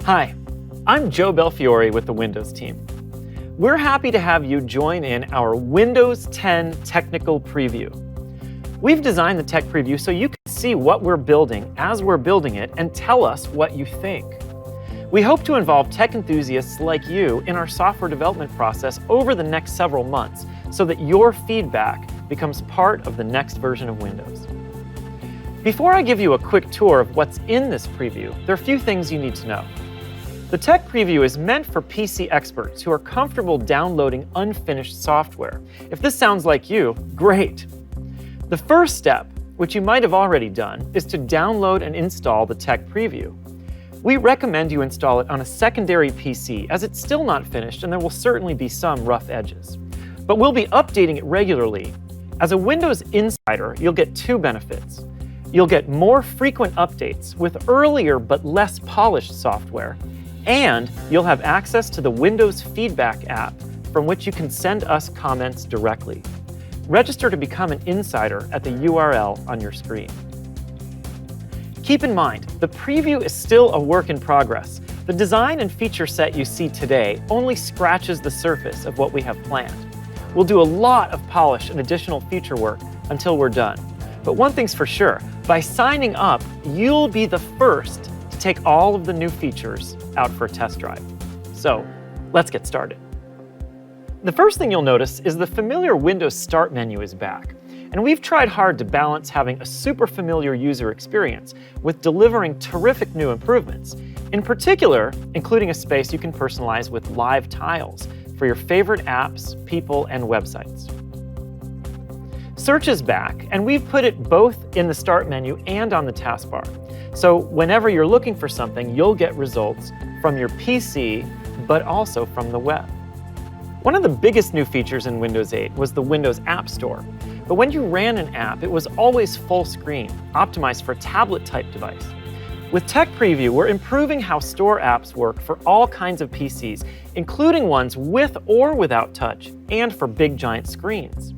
Hi, I'm Joe Belfiore with the Windows team. We're happy to have you join in our Windows 10 technical preview. We've designed the tech preview so you can see what we're building as we're building it and tell us what you think. We hope to involve tech enthusiasts like you in our software development process over the next several months so that your feedback becomes part of the next version of Windows. Before I give you a quick tour of what's in this preview, there are a few things you need to know. The tech preview is meant for PC experts who are comfortable downloading unfinished software. If this sounds like you, great! The first step, which you might have already done, is to download and install the tech preview. We recommend you install it on a secondary PC as it's still not finished and there will certainly be some rough edges. But we'll be updating it regularly. As a Windows insider, you'll get two benefits. You'll get more frequent updates with earlier but less polished software, and you'll have access to the Windows Feedback app from which you can send us comments directly. Register to become an insider at the URL on your screen. Keep in mind, the preview is still a work in progress. The design and feature set you see today only scratches the surface of what we have planned. We'll do a lot of polish and additional feature work until we're done. But one thing's for sure, by signing up, you'll be the first to take all of the new features out for a test drive. So, let's get started. The first thing you'll notice is the familiar Windows Start menu is back. And we've tried hard to balance having a super familiar user experience with delivering terrific new improvements. In particular, including a space you can personalize with live tiles for your favorite apps, people, and websites. Search is back, and we've put it both in the Start menu and on the taskbar. So whenever you're looking for something, you'll get results from your PC, but also from the web. One of the biggest new features in Windows 8 was the Windows App Store. But when you ran an app, it was always full screen, optimized for a tablet-type device. With Tech Preview, we're improving how Store apps work for all kinds of PCs, including ones with or without touch, and for big giant screens.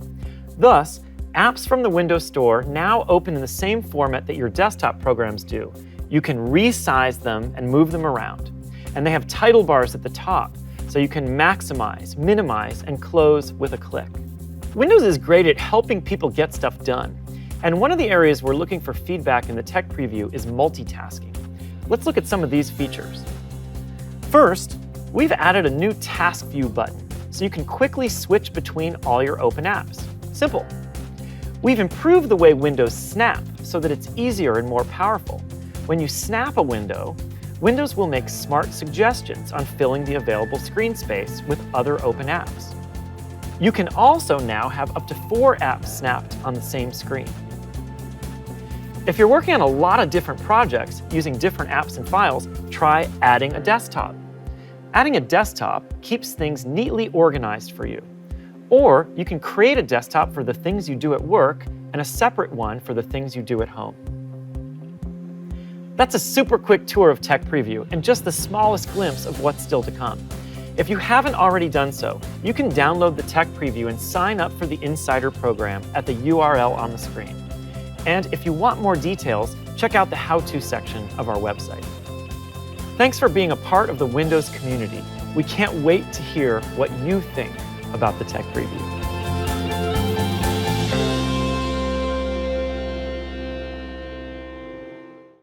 Thus, apps from the Windows Store now open in the same format that your desktop programs do. You can resize them and move them around. And they have title bars at the top, so you can maximize, minimize, and close with a click. Windows is great at helping people get stuff done. And one of the areas we're looking for feedback in the tech preview is multitasking. Let's look at some of these features. First, we've added a new Task View button, so you can quickly switch between all your open apps. Simple. We've improved the way windows snap so that it's easier and more powerful. When you snap a window, Windows will make smart suggestions on filling the available screen space with other open apps. You can also now have up to 4 apps snapped on the same screen. If you're working on a lot of different projects using different apps and files, try adding a desktop. Adding a desktop keeps things neatly organized for you. Or you can create a desktop for the things you do at work and a separate one for the things you do at home. That's a super quick tour of Tech Preview and just the smallest glimpse of what's still to come. If you haven't already done so, you can download the Tech Preview and sign up for the Insider program at the URL on the screen. And if you want more details, check out the How-To section of our website. Thanks for being a part of the Windows community. We can't wait to hear what you think about the Tech Preview.